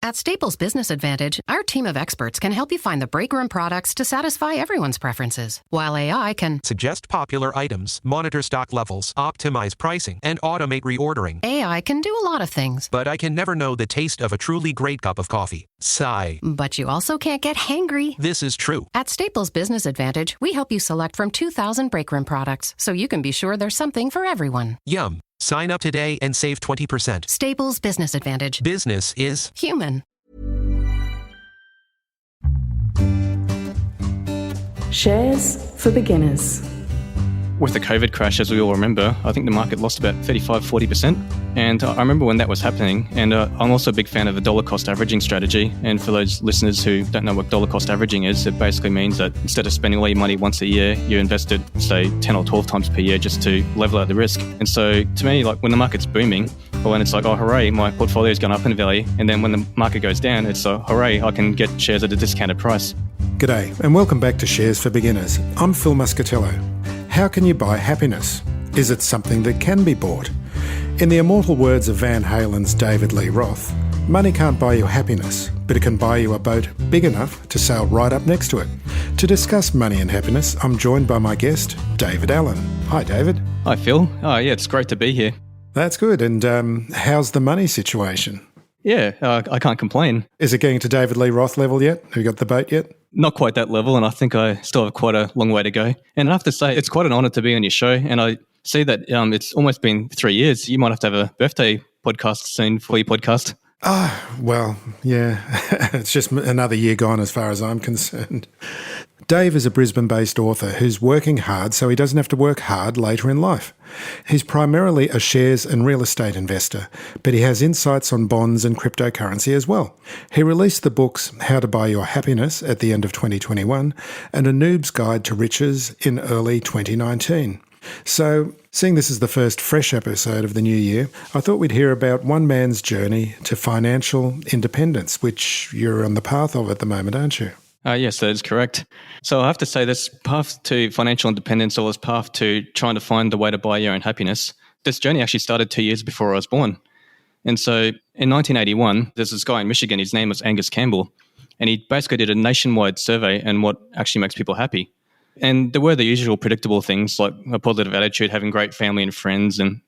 At Staples Business Advantage, our team of experts can help you find the breakroom products to satisfy everyone's preferences, while AI can suggest popular items, monitor stock levels, optimize pricing, and automate reordering. AI can do a lot of things. But I can never know the taste of a truly great cup of coffee. Sigh. But you also can't get hangry. This is true. At Staples Business Advantage, we help you select from 2,000 breakroom products, so you can be sure there's something for everyone. Yum. Sign up today and save 20%. Staples Business Advantage. Business is human. Shares for beginners. With the COVID crash, as we all remember, I think the market lost about 35-40%. And I remember when that was happening. And I'm also a big fan of the dollar cost averaging strategy. And for those listeners who don't know what dollar cost averaging is, it basically means that instead of spending all your money once a year, you invested, say, 10 or 12 times per year just to level out the risk. And so to me, like when the market's booming, or when it's like, oh, hooray, my portfolio's gone up in value. And then when the market goes down, it's hooray, I can get shares at a discounted price. G'day, and welcome back to Shares for Beginners. I'm Phil Muscatello. How can you buy happiness? Is it something that can be bought? In the immortal words of Van Halen's David Lee Roth, money can't buy you happiness, but it can buy you a boat big enough to sail right up next to it. To discuss money and happiness, I'm joined by my guest, David Allen. Hi, David. Hi, Phil. Oh, yeah, it's great to be here. That's good. And how's the money situation? Yeah, I can't complain. Is it getting to David Lee Roth level yet? Have you got the boat yet? Not quite that level, and I think I still have quite a long way to go. And I have to say, it's quite an honour to be on your show, and I see that it's almost been 3 years. You might have to have a birthday podcast soon for your podcast. Well, yeah, it's just another year gone as far as I'm concerned. Dave is a Brisbane-based author who's working hard so he doesn't have to work hard later in life. He's primarily a shares and real estate investor, but he has insights on bonds and cryptocurrency as well. He released the books How to Buy Your Happiness at the end of 2021 and A Noob's Guide to Riches in early 2019. So, seeing this is the first fresh episode of the new year, I thought we'd hear about one man's journey to financial independence, which you're on the path of at the moment, aren't you? Yes, that is correct. So I have to say this path to financial independence, or this path to trying to find the way to buy your own happiness, this journey actually started 2 years before I was born. And so in 1981, there's this guy in Michigan, his name was Angus Campbell, and he basically did a nationwide survey on what actually makes people happy. And there were the usual predictable things like a positive attitude, having great family and friends, and,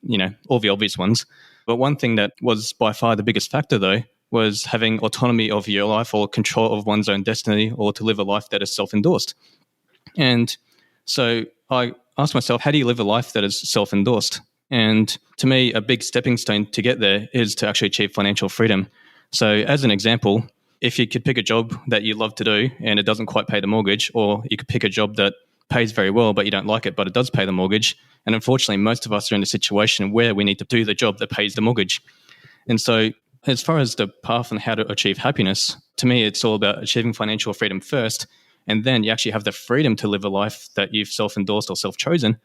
all the obvious ones. But one thing that was by far the biggest factor, though, was having autonomy of your life or control of one's own destiny, or to live a life that is self-endorsed. And so I asked myself, how do you live a life that is self-endorsed? And to me, a big stepping stone to get there is to actually achieve financial freedom. So as an example, if you could pick a job that you love to do and it doesn't quite pay the mortgage, or you could pick a job that pays very well but you don't like it but it does pay the mortgage. And unfortunately, most of us are in a situation where we need to do the job that pays the mortgage. And so as far as the path and how to achieve happiness, to me, it's all about achieving financial freedom first, and then you actually have the freedom to live a life that you've self-endorsed or self-chosen.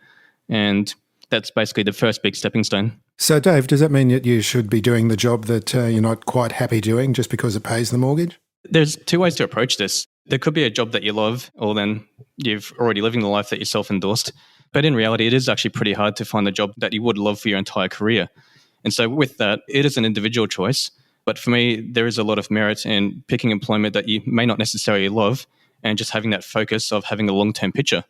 And that's basically the first big stepping stone. So, Dave, does that mean that you should be doing the job that you're not quite happy doing just because it pays the mortgage? There's two ways to approach this. There could be a job that you love, or then you've already living the life that you self-endorsed. But in reality, it is actually pretty hard to find a job that you would love for your entire career. And so with that, it is an individual choice. But for me, there is a lot of merit in picking employment that you may not necessarily love, and just having that focus of having a long-term picture.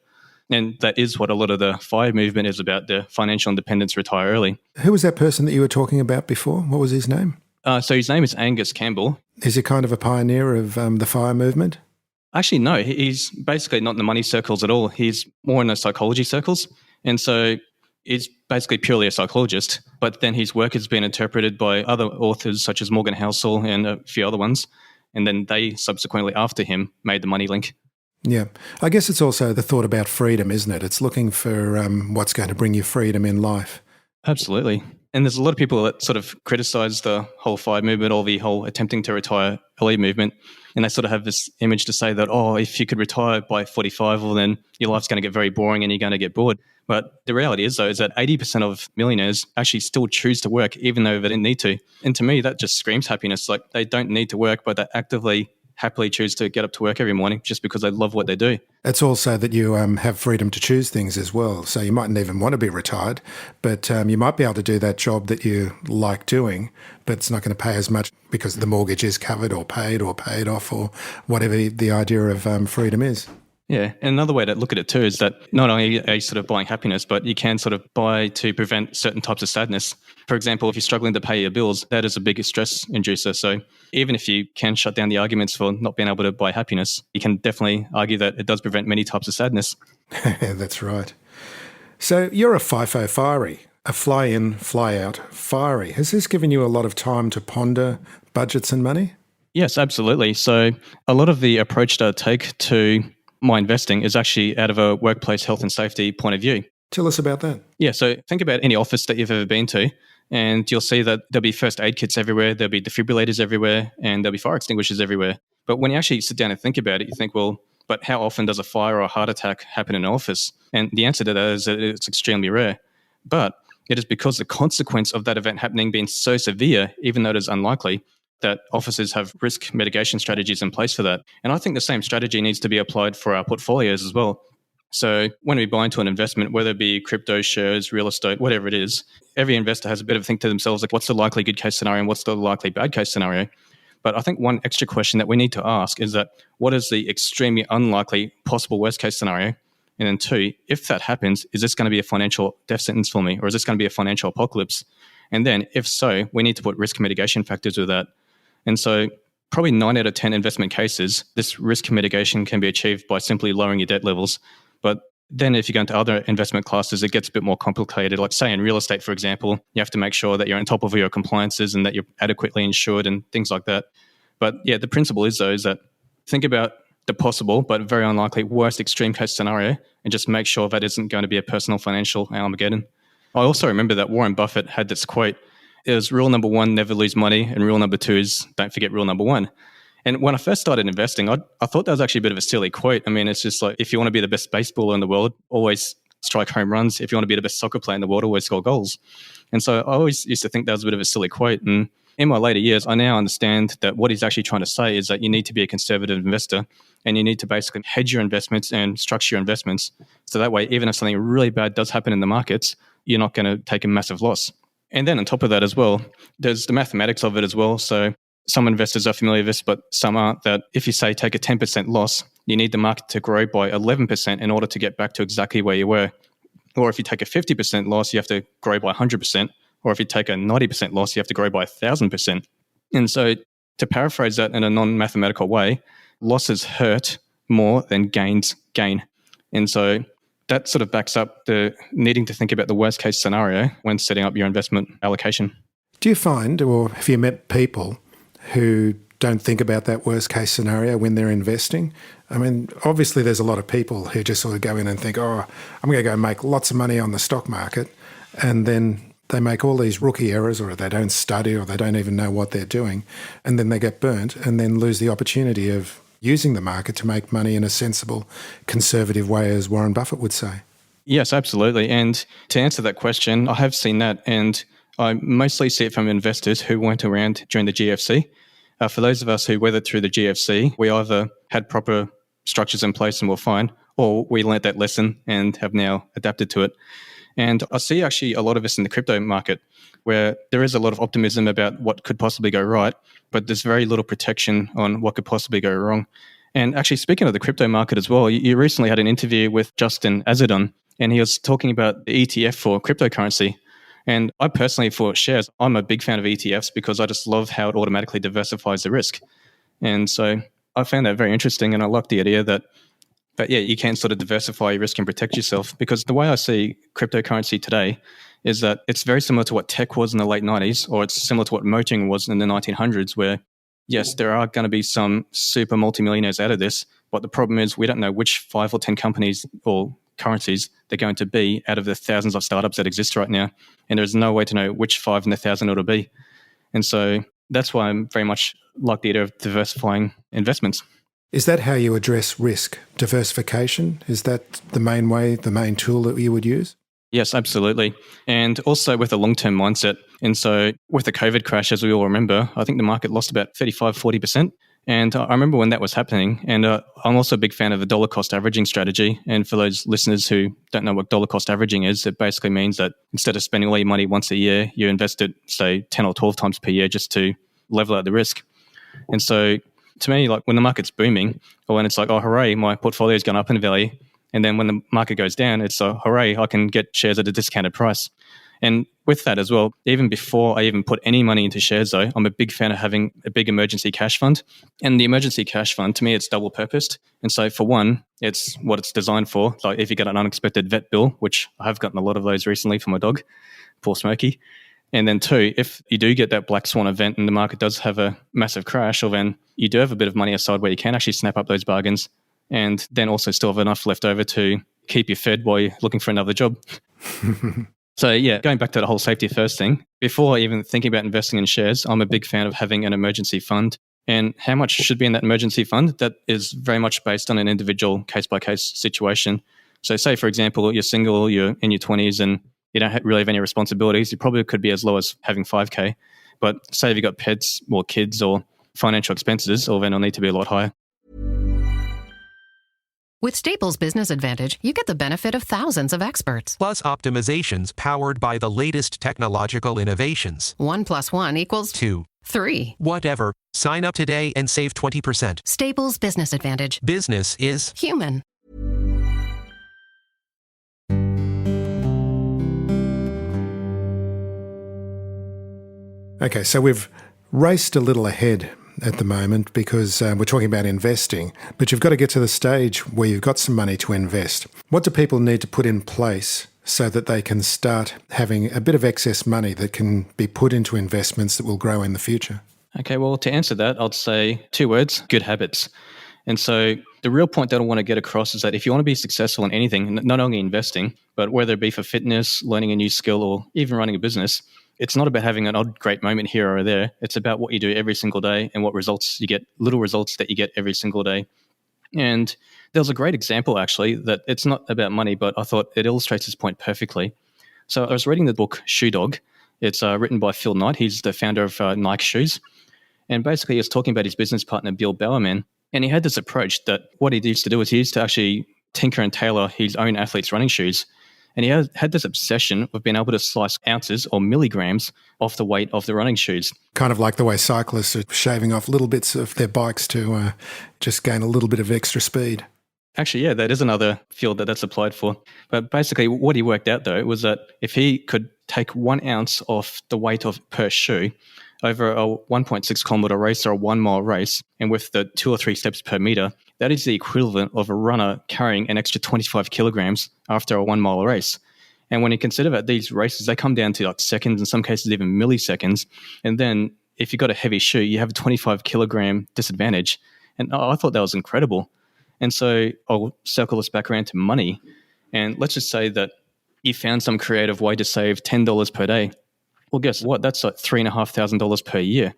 And that is what a lot of the FIRE movement is about, the financial independence, retire early. Who was that person that you were talking about before? What was his name? So his name is Angus Campbell. Is he kind of a pioneer of the FIRE movement? Actually, no. He's basically not in the money circles at all. He's more in the psychology circles. And so he's basically purely a psychologist, but then his work has been interpreted by other authors such as Morgan Housel and a few other ones. And then they subsequently, after him, made the money link. Yeah. I guess it's also the thought about freedom, isn't it? It's looking for what's going to bring you freedom in life. Absolutely. And there's a lot of people that sort of criticize the whole FIRE movement, or the whole attempting to retire early movement. And they sort of have this image to say that, if you could retire by 45, well, then your life's going to get very boring and you're going to get bored. But the reality is, though, is that 80% of millionaires actually still choose to work even though they didn't need to. And to me, that just screams happiness. Like, they don't need to work, but they're actively happily choose to get up to work every morning just because they love what they do. It's also that you have freedom to choose things as well. So you mightn't even want to be retired, but you might be able to do that job that you like doing, but it's not going to pay as much because the mortgage is covered or paid off or whatever the idea of freedom is. Yeah. And another way to look at it too is that not only are you sort of buying happiness, but you can sort of buy to prevent certain types of sadness. For example, if you're struggling to pay your bills, that is a big stress inducer. So even if you can shut down the arguments for not being able to buy happiness, you can definitely argue that it does prevent many types of sadness. That's right. So you're a FIFO fiery, a fly in, fly out fiery. Has this given you a lot of time to ponder budgets and money? Yes, absolutely. So a lot of the approach that I take to my investing is actually out of a workplace health and safety point of view. Tell us about that. Yeah, so think about any office that you've ever been to, and you'll see that there'll be first aid kits everywhere, there'll be defibrillators everywhere, and there'll be fire extinguishers everywhere. But when you actually sit down and think about it, you think, well, but how often does a fire or a heart attack happen in an office? And the answer to that is that it's extremely rare. But it is because the consequence of that event happening being so severe, even though it is unlikely, that offices have risk mitigation strategies in place for that. And I think the same strategy needs to be applied for our portfolios as well. So when we buy into an investment, whether it be crypto, shares, real estate, whatever it is, every investor has a bit of a think to themselves, like what's the likely good case scenario and what's the likely bad case scenario? But I think one extra question that we need to ask is that what is the extremely unlikely possible worst case scenario? And then two, if that happens, is this going to be a financial death sentence for me or is this going to be a financial apocalypse? And then if so, we need to put risk mitigation factors with that. And so probably 9 out of 10 investment cases, this risk mitigation can be achieved by simply lowering your debt levels. But then if you go into other investment classes, it gets a bit more complicated. Like say in real estate, for example, you have to make sure that you're on top of your compliances and that you're adequately insured and things like that. But yeah, the principle is though, is that think about the possible but very unlikely worst extreme case scenario and just make sure that isn't going to be a personal financial Armageddon. I also remember that Warren Buffett had this quote. It was rule number 1, never lose money. And rule number 2 is don't forget rule number 1. And when I first started investing, I thought that was actually a bit of a silly quote. I mean, it's just like, if you want to be the best baseballer in the world, always strike home runs. If you want to be the best soccer player in the world, always score goals. And so I always used to think that was a bit of a silly quote. And in my later years, I now understand that what he's actually trying to say is that you need to be a conservative investor and you need to basically hedge your investments and structure your investments. So that way, even if something really bad does happen in the markets, you're not going to take a massive loss. And then on top of that as well, there's the mathematics of it as well. So some investors are familiar with this, but some aren't, that if you say take a 10% loss, you need the market to grow by 11% in order to get back to exactly where you were. Or if you take a 50% loss, you have to grow by 100%. Or if you take a 90% loss, you have to grow by 1,000%. And so to paraphrase that in a non-mathematical way, losses hurt more than gains gain. And so that sort of backs up the needing to think about the worst case scenario when setting up your investment allocation. Do you find, or have you met people who don't think about that worst case scenario when they're investing? I mean, obviously there's a lot of people who just sort of go in and think, oh, I'm going to go make lots of money on the stock market. And then they make all these rookie errors, or they don't study, or they don't even know what they're doing. And then they get burnt and then lose the opportunity of using the market to make money in a sensible, conservative way, as Warren Buffett would say. Yes, absolutely. And to answer that question, I have seen that. And I mostly see it from investors who weren't around during the GFC. For those of us who weathered through the GFC, we either had proper structures in place and were fine, or we learnt that lesson and have now adapted to it. And I see actually a lot of this in the crypto market, where there is a lot of optimism about what could possibly go right, but there's very little protection on what could possibly go wrong. And actually, speaking of the crypto market as well, you recently had an interview with Justin Azadon, and he was talking about the ETF for cryptocurrency. And I personally, for shares, I'm a big fan of ETFs because I just love how it automatically diversifies the risk. And so I found that very interesting, and I like the idea that yeah, you can sort of diversify your risk and protect yourself, because the way I see cryptocurrency today is that it's very similar to what tech was in the late 90s, or it's similar to what motoring was in the 1900s, where, yes, there are going to be some super multimillionaires out of this, but the problem is we don't know which 5 or 10 companies or currencies they're going to be out of the thousands of startups that exist right now. And there's no way to know which 5 in the 1,000 it'll be. And so that's why I'm very much like the idea of diversifying investments. Is that how you address risk? Diversification? Is that the main way, the main tool that you would use? Yes, absolutely. And also with a long-term mindset. And so with the COVID crash, as we all remember, I think the market lost about 35, 40%. And I remember when that was happening, and I'm also a big fan of a dollar cost averaging strategy. And for those listeners who don't know what dollar cost averaging is, it basically means that instead of spending all your money once a year, you invest it, say, 10 or 12 times per year just to level out the risk. And so to me, like when the market's booming, or when it's like, oh, hooray, my portfolio's gone up in value. And then when the market goes down, it's hooray, I can get shares at a discounted price. And with that as well, even before I even put any money into shares though, I'm a big fan of having a big emergency cash fund. And the emergency cash fund, to me, it's double purposed. And so for one, it's what it's designed for. Like if you get an unexpected vet bill, which I have gotten a lot of those recently for my dog, poor Smokey. And then two, if you do get that black swan event and the market does have a massive crash, or then you do have a bit of money aside where you can actually snap up those bargains and then also still have enough left over to keep you fed while you're looking for another job. So yeah, going back to the whole safety first thing, before even thinking about investing in shares, I'm a big fan of having an emergency fund. And how much should be in that emergency fund? That is very much based on an individual case-by-case situation. So say, for example, you're single, you're in your 20s and you don't really have any responsibilities, you probably could be as low as having 5K. But say if you've got pets or kids or financial expenses, or then it'll need to be a lot higher. With Staples Business Advantage, you get the benefit of thousands of experts. Plus optimizations powered by the latest technological innovations. 1 + 1 = 2. 3. Whatever. Sign up today and save 20%. Staples Business Advantage. Business is Human. Okay, so we've raced a little ahead at the moment because we're talking about investing, but you've got to get to the stage where you've got some money to invest. What do people need to put in place so that they can start having a bit of excess money that can be put into investments that will grow in the future? Okay, well, to answer that, I'd say 2 words: good habits. And so the real point that I want to get across is that if you want to be successful in anything, not only investing, but whether it be for fitness, learning a new skill, or even running a business, it's not about having an odd great moment here or there. It's about what you do every single day and what results you get, little results that you get every single day. And there was a great example, actually, that it's not about money, but I thought it illustrates this point perfectly. So I was reading the book Shoe Dog. It's written by Phil Knight. He's the founder of Nike Shoes. And basically, he was talking about his business partner, Bill Bowerman. And he had this approach that what he used to do is he used to actually tinker and tailor his own athletes' running shoes. And he had this obsession of being able to slice ounces or milligrams off the weight of the running shoes. Kind of like the way cyclists are shaving off little bits of their bikes to just gain a little bit of extra speed. Actually, yeah, that is another field that's applied for. But basically, what he worked out, though, was that if he could take 1 ounce off the weight of per shoe over a 1.6 kilometer race or a 1 mile race, and with the 2 or 3 steps per meter, that is the equivalent of a runner carrying an extra 25 kilograms after a 1 mile race. And when you consider that these races, they come down to like seconds, in some cases even milliseconds. And then if you've got a heavy shoe, you have a 25 kilogram disadvantage. And I thought that was incredible. And so I'll circle this back around to money. And let's just say that you found some creative way to save $10 per day. Well, guess what? That's like $3,500 per year.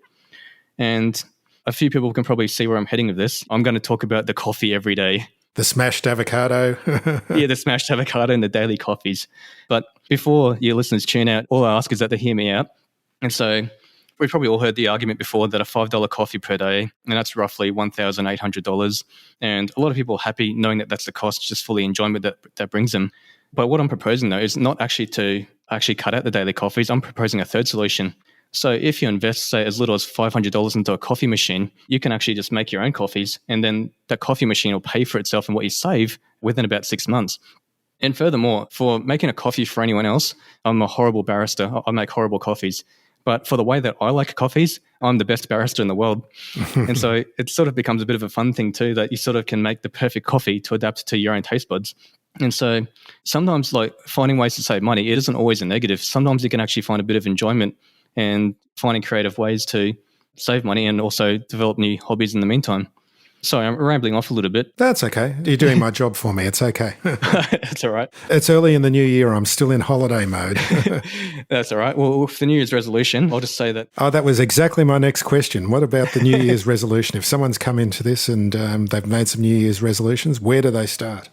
And a few people can probably see where I'm heading with this. I'm going to talk about the coffee every day. The smashed avocado. Yeah, the smashed avocado and the daily coffees. But before your listeners tune out, all I ask is that they hear me out. And so we've probably all heard the argument before that a $5 coffee per day, and that's roughly $1,800. And a lot of people are happy knowing that that's the cost, just for the enjoyment that brings them. But what I'm proposing, though, is not actually to cut out the daily coffees. I'm proposing a third solution. So if you invest, say, as little as $500 into a coffee machine, you can actually just make your own coffees, and then that coffee machine will pay for itself and what you save within about 6 months. And furthermore, for making a coffee for anyone else, I'm a horrible barista. I make horrible coffees. But for the way that I like coffees, I'm the best barista in the world. And so it sort of becomes a bit of a fun thing too, that you sort of can make the perfect coffee to adapt to your own taste buds. And so sometimes, like, finding ways to save money, it isn't always a negative. Sometimes you can actually find a bit of enjoyment and finding creative ways to save money and also develop new hobbies in the meantime. Sorry, I'm rambling off a little bit. That's okay. You're doing my job for me. It's okay. That's all right. It's early in the new year. I'm still in holiday mode. That's all right. Well, with the New Year's resolution, I'll just say that... Oh, that was exactly my next question. What about the New Year's resolution? If someone's come into this and they've made some New Year's resolutions, where do they start?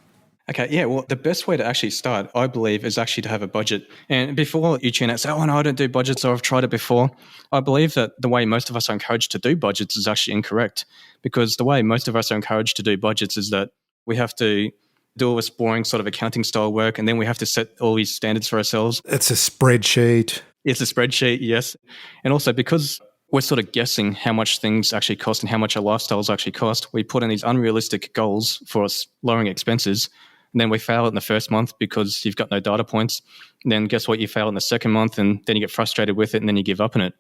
Okay, yeah, well, the best way to actually start, I believe, is actually to have a budget. And before you tune out, say, oh, no, I don't do budgets, or I've tried it before. I believe that the way most of us are encouraged to do budgets is actually incorrect, because the way most of us are encouraged to do budgets is that we have to do all this boring sort of accounting style work, and then we have to set all these standards for ourselves. It's a spreadsheet. It's a spreadsheet, yes. And also because we're sort of guessing how much things actually cost and how much our lifestyles actually cost, we put in these unrealistic goals for us lowering expenses. And then we fail in the first month because you've got no data points. And then guess what? You fail in the second month, and then you get frustrated with it, and then you give up on it.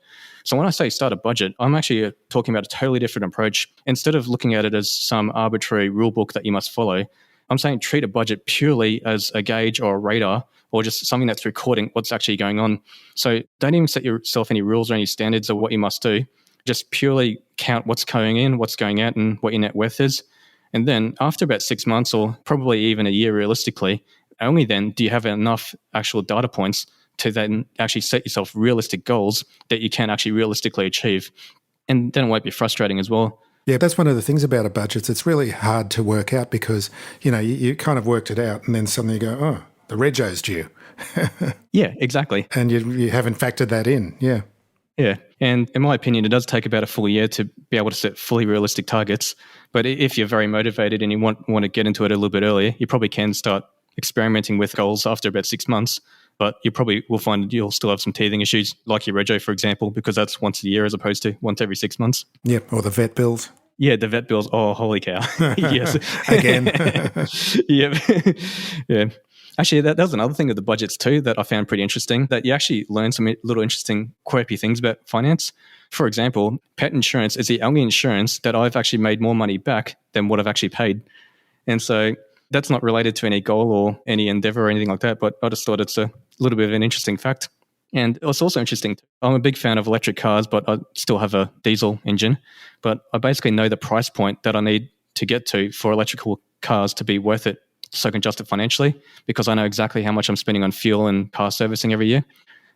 So when I say start a budget, I'm actually talking about a totally different approach. Instead of looking at it as some arbitrary rule book that you must follow, I'm saying treat a budget purely as a gauge or a radar, or just something that's recording what's actually going on. So don't even set yourself any rules or any standards of what you must do. Just purely count what's going in, what's going out, and what your net worth is. And then after about 6 months, or probably even a year realistically, only then do you have enough actual data points to then actually set yourself realistic goals that you can actually realistically achieve. And then it won't be frustrating as well. Yeah, that's one of the things about a budget. It's really hard to work out because, you kind of worked it out and then suddenly you go, oh, the rego's due. Yeah, exactly. And you haven't factored that in. Yeah. Yeah. And in my opinion, it does take about a full year to be able to set fully realistic targets. But if you're very motivated and you want to get into it a little bit earlier, you probably can start experimenting with goals after about 6 months. But you probably will find you'll still have some teething issues, like your rego, for example, because that's once a year as opposed to once every 6 months. Yeah, or the vet bills. Yeah, the vet bills. Oh, holy cow. Yes. Again. Yeah. Yeah. Actually, that was another thing of the budgets too that I found pretty interesting, that you actually learn some little interesting, quirky things about finance. For example, pet insurance is the only insurance that I've actually made more money back than what I've actually paid. And so that's not related to any goal or any endeavor or anything like that, but I just thought it's a little bit of an interesting fact. And it's also interesting, I'm a big fan of electric cars, but I still have a diesel engine. But I basically know the price point that I need to get to for electrical cars to be worth it, so I can adjust it financially, because I know exactly how much I'm spending on fuel and car servicing every year.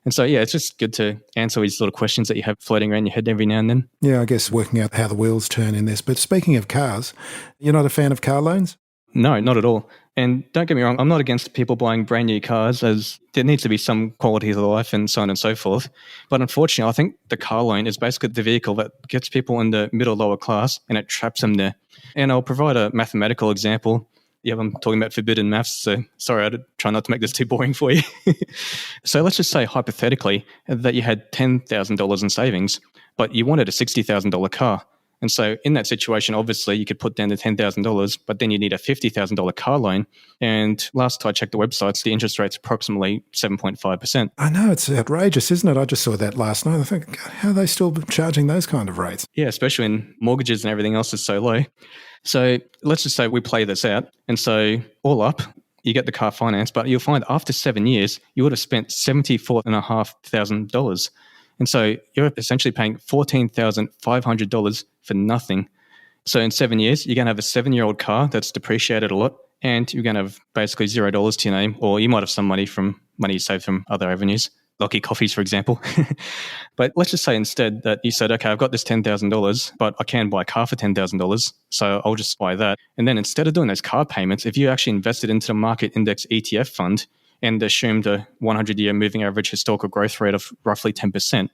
And so, yeah, it's just good to answer these little questions that you have floating around your head every now and then. Yeah, I guess working out how the wheels turn in this. But speaking of cars, you're not a fan of car loans? No, not at all. And don't get me wrong, I'm not against people buying brand new cars, as there needs to be some quality of life and so on and so forth. But unfortunately, I think the car loan is basically the vehicle that gets people in the middle lower class and it traps them there. And I'll provide a mathematical example. Yeah, I'm talking about forbidden maths, so sorry, I'd try not to make this too boring for you. So let's just say hypothetically that you had $10,000 in savings, but you wanted a $60,000 car. And so in that situation, obviously, you could put down the $10,000, but then you need a $50,000 car loan. And last I checked the websites, the interest rate's approximately 7.5%. I know, it's outrageous, isn't it? I just saw that last night. I think, God, how are they still charging those kind of rates? Yeah, especially when mortgages and everything else is so low. So let's just say we play this out. And so all up, you get the car finance, but you'll find after 7 years, you would have spent $74,500. And so you're essentially paying $14,500 for nothing. So in 7 years, you're going to have a 7-year-old car that's depreciated a lot, and you're going to have basically $0 to your name, or you might have some money you saved from other avenues, Lucky Coffees, for example. But let's just say instead that you said, okay, I've got this $10,000, but I can buy a car for $10,000, so I'll just buy that. And then instead of doing those car payments, if you actually invested into the market index ETF fund and assumed a 100-year moving average historical growth rate of roughly 10%,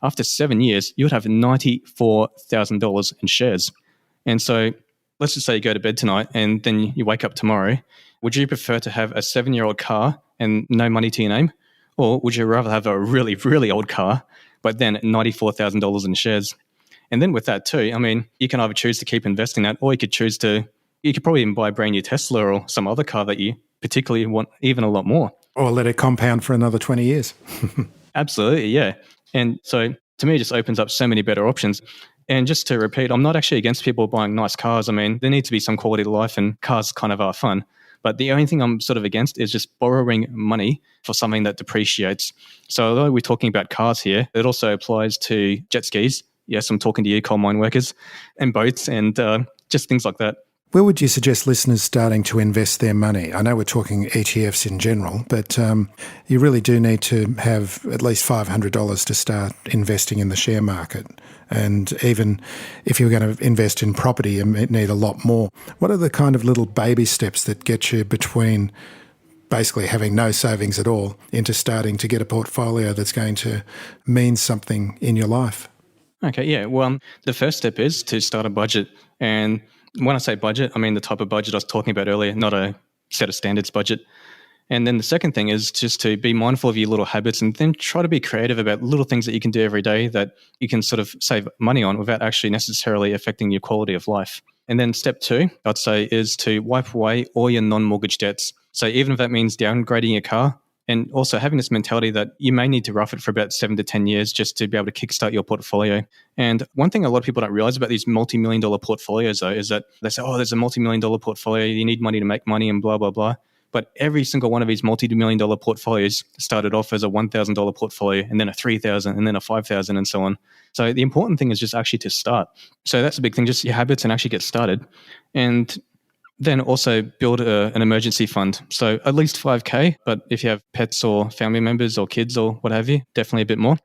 after 7 years, you would have $94,000 in shares. And so let's just say you go to bed tonight and then you wake up tomorrow. Would you prefer to have a 7-year-old car and no money to your name? Or would you rather have a really, really old car, but then $94,000 in shares? And then with that too, I mean, you can either choose to keep investing that, or you could probably even buy a brand new Tesla or some other car that you particularly want even a lot more. Or let it compound for another 20 years. Absolutely, yeah. And so to me, it just opens up so many better options. And just to repeat, I'm not actually against people buying nice cars. I mean, there needs to be some quality of life, and cars kind of are fun. But the only thing I'm sort of against is just borrowing money for something that depreciates. So although we're talking about cars here, it also applies to jet skis. Yes, I'm talking to you, coal mine workers, and boats, and just things like that. Where would you suggest listeners starting to invest their money? I know we're talking ETFs in general, but you really do need to have at least $500 to start investing in the share market. And even if you're going to invest in property, you need a lot more. What are the kind of little baby steps that get you between basically having no savings at all into starting to get a portfolio that's going to mean something in your life? Okay, yeah. Well, the first step is to start a budget. And when I say budget, I mean the type of budget I was talking about earlier, not a set of standards budget. And then the second thing is just to be mindful of your little habits and then try to be creative about little things that you can do every day that you can sort of save money on without actually necessarily affecting your quality of life. And then step 2, I'd say, is to wipe away all your non-mortgage debts. So even if that means downgrading your car, and also having this mentality that you may need to rough it for about 7 to 10 years just to be able to kickstart your portfolio. And one thing a lot of people don't realize about these multi-million dollar portfolios, though, is that they say, oh, there's a multi-million dollar portfolio, you need money to make money and blah, blah, blah. But every single one of these multi-million dollar portfolios started off as a $1,000 portfolio and then a $3,000 and then a $5,000 and so on. So the important thing is just actually to start. So that's a big thing, just your habits and actually get started. And then also build an emergency fund. So at least $5,000, but if you have pets or family members or kids or what have you, definitely a bit more.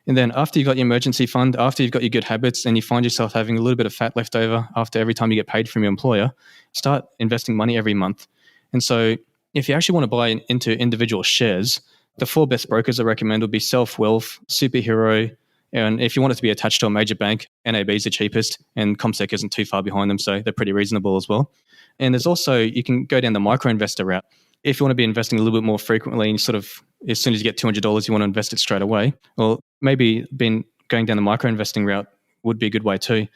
And then after you've got your emergency fund, after you've got your good habits and you find yourself having a little bit of fat left over after every time you get paid from your employer, start investing money every month. And so if you actually want to buy into individual shares, the 4 best brokers I recommend would be Self-Wealth, Superhero, and if you want it to be attached to a major bank, NAB is the cheapest, and CommSec isn't too far behind them, so they're pretty reasonable as well. And there's also, you can go down the micro-investor route. If you want to be investing a little bit more frequently and sort of, as soon as you get $200, you want to invest it straight away, well, maybe going down the micro-investing route would be a good way too.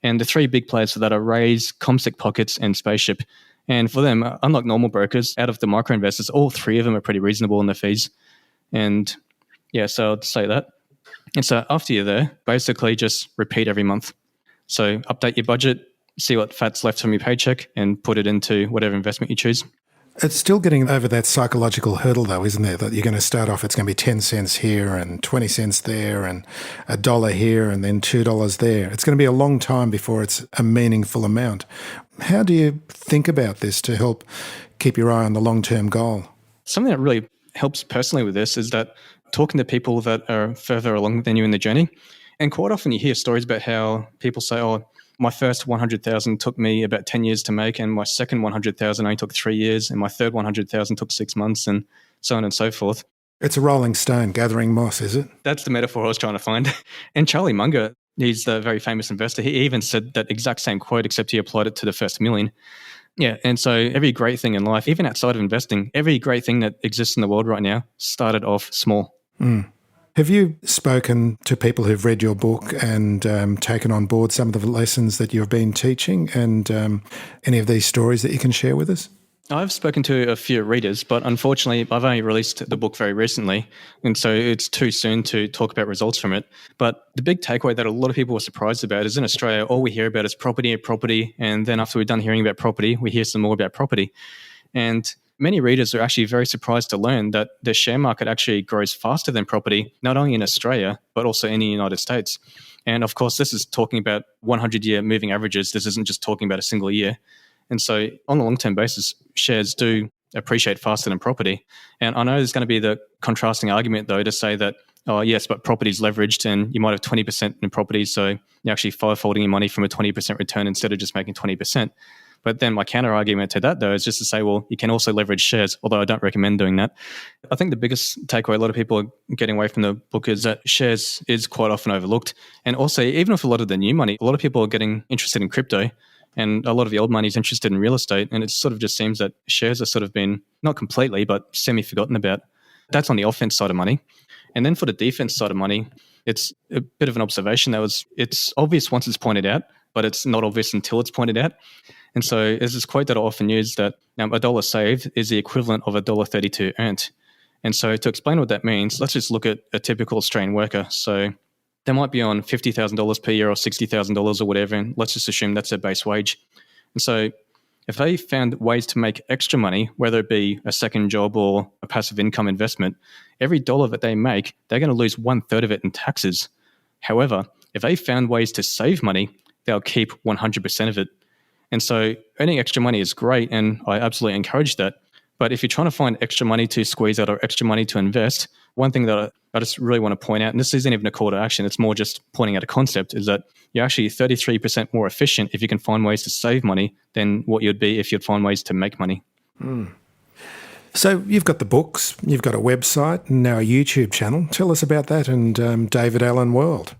And the 3 big players for that are Raise, CommSec Pockets, and Spaceship. And for them, unlike normal brokers, out of the micro-investors, all 3 of them are pretty reasonable in their fees. And yeah, so I'd say that. And so after you're there, basically just repeat every month. So update your budget, see what fat's left from your paycheck and put it into whatever investment you choose. It's still getting over that psychological hurdle though, isn't there? That you're going to start off, it's going to be 10 cents here and 20 cents there and $1 here and then $2 there. It's going to be a long time before it's a meaningful amount. How do you think about this to help keep your eye on the long-term goal? Something that really helps personally with this is that talking to people that are further along than you in the journey. And quite often you hear stories about how people say, oh, my first 100,000 took me about 10 years to make, and my second 100,000 only took 3 years, and my third 100,000 took 6 months, and so on and so forth. It's a rolling stone gathering moss, is it? That's the metaphor I was trying to find. And Charlie Munger, he's the very famous investor, he even said that exact same quote, except he applied it to the first million. Yeah, and so every great thing in life, even outside of investing, every great thing that exists in the world right now started off small. Mm. Have you spoken to people who've read your book and taken on board some of the lessons that you've been teaching and any of these stories that you can share with us? I've spoken to a few readers, but unfortunately, I've only released the book very recently, and so it's too soon to talk about results from it. But the big takeaway that a lot of people were surprised about is in Australia, all we hear about is property, and then after we're done hearing about property, we hear some more about property. And many readers are actually very surprised to learn that the share market actually grows faster than property, not only in Australia, but also in the United States. And of course, this is talking about 100-year moving averages. This isn't just talking about a single year. And so on a long-term basis, shares do appreciate faster than property. And I know there's going to be the contrasting argument, though, to say that, oh, yes, but property's leveraged and you might have 20% in property, so you're actually five-folding your money from a 20% return instead of just making 20%. But then my counter-argument to that, though, is just to say, well, you can also leverage shares, although I don't recommend doing that. I think the biggest takeaway a lot of people are getting away from the book is that shares is quite often overlooked. And also, even with a lot of the new money, a lot of people are getting interested in crypto, and a lot of the old money is interested in real estate. And it sort of just seems that shares have sort of been, not completely, but semi-forgotten about. That's on the offense side of money. And then for the defense side of money, it's a bit of an observation it's obvious once it's pointed out, but it's not obvious until it's pointed out. And so there's this quote that I often use that $1 saved is the equivalent of $1.32 earned. And so to explain what that means, let's just look at a typical Australian worker. So they might be on $50,000 per year or $60,000 or whatever, and let's just assume that's their base wage. And so if they found ways to make extra money, whether it be a second job or a passive income investment, every dollar that they make, they're going to lose 1/3 of it in taxes. However, if they found ways to save money, they'll keep 100% of it. And so earning extra money is great, and I absolutely encourage that. But if you're trying to find extra money to squeeze out or extra money to invest, one thing that I just really want to point out, and this isn't even a call to action, it's more just pointing out a concept, is that you're actually 33% more efficient if you can find ways to save money than what you'd be if you'd find ways to make money. So you've got the books, you've got a website, and now a YouTube channel. Tell us about that and David Allen World.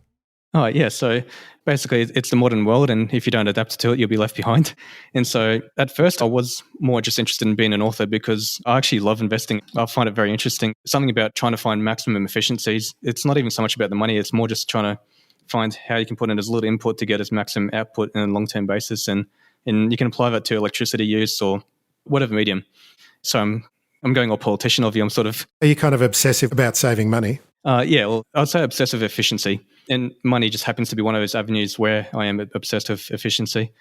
Oh, yeah. So basically, it's the modern world, and if you don't adapt to it, you'll be left behind. And so at first, I was more just interested in being an author because I actually love investing. I find it very interesting. Something about trying to find maximum efficiencies. It's not even so much about the money. It's more just trying to find how you can put in as little input to get as maximum output on a long-term basis. And you can apply that to electricity use or whatever medium. So I'm going all politician of you. I'm sort of... Are you kind of obsessive about saving money? Yeah, well, I'd say obsessive efficiency. And money just happens to be one of those avenues where I am obsessed with efficiency.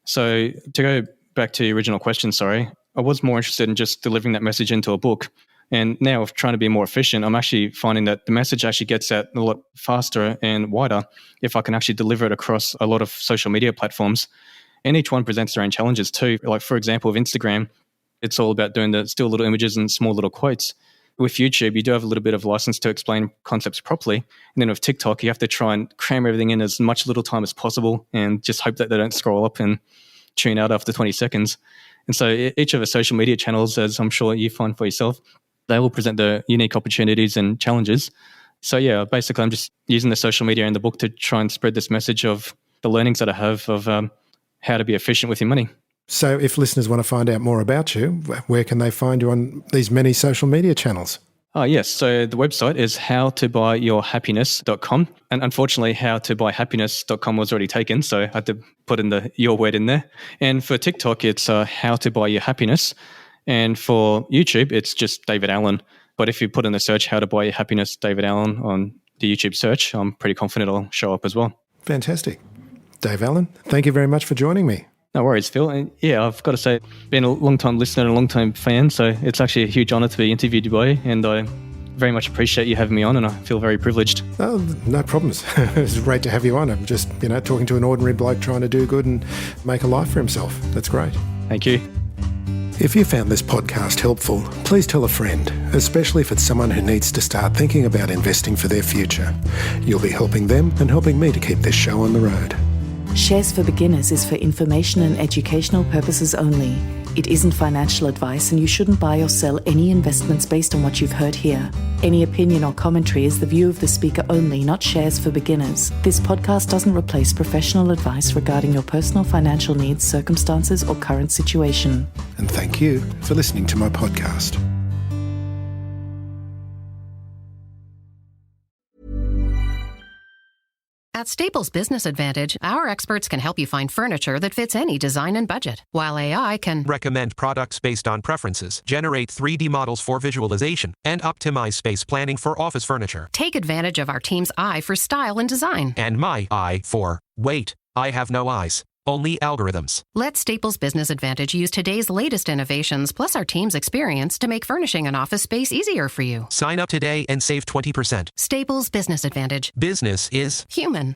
So to go back to the original question, I was more interested in just delivering that message into a book. And now with trying to be more efficient, I'm actually finding that the message actually gets out a lot faster and wider if I can actually deliver it across a lot of social media platforms. And each one presents their own challenges too. Like, for example, with Instagram, it's all about doing the still little images and small little quotes. With YouTube, you do have a little bit of license to explain concepts properly. And then with TikTok, you have to try and cram everything in as much little time as possible and just hope that they don't scroll up and tune out after 20 seconds. And so each of the social media channels, as I'm sure you find for yourself, they will present their unique opportunities and challenges. So yeah, basically I'm just using the social media and the book to try and spread this message of the learnings that I have of how to be efficient with your money. So if listeners want to find out more about you, where can they find you on these many social media channels? Oh, yes. So the website is howtobuyyourhappiness.com. And unfortunately, howtobuyhappiness.com was already taken. So I had to put in your word in there. And for TikTok, it's howtobuyyourhappiness. And for YouTube, it's just David Allen. But if you put in the search, How to Buy Your Happiness, David Allen on the YouTube search, I'm pretty confident it'll show up as well. Fantastic. Dave Allen, thank you very much for joining me. No worries, Phil. And yeah, I've got to say, been a long-time listener and a long-time fan, so it's actually a huge honour to be interviewed by you, and I very much appreciate you having me on, and I feel very privileged. Oh, no problems. It's great to have you on. I'm just, talking to an ordinary bloke trying to do good and make a life for himself. That's great. Thank you. If you found this podcast helpful, please tell a friend, especially if it's someone who needs to start thinking about investing for their future. You'll be helping them and helping me to keep this show on the road. Shares for Beginners is for information and educational purposes only. It isn't financial advice, and you shouldn't buy or sell any investments based on what you've heard here. Any opinion or commentary is the view of the speaker only, not Shares for Beginners. This podcast doesn't replace professional advice regarding your personal financial needs, circumstances, or current situation. And thank you for listening to my podcast. At Staples Business Advantage, our experts can help you find furniture that fits any design and budget, while AI can Recommend products based on preferences, generate 3D models for visualization, and optimize space planning for office furniture. take advantage of our team's eye for style and design. And my eye for, wait, I have no eyes, only algorithms. Let Staples Business Advantage use today's latest innovations plus our team's experience to make furnishing an office space easier for you. Sign up today and save 20%. Staples Business Advantage. Business is Human.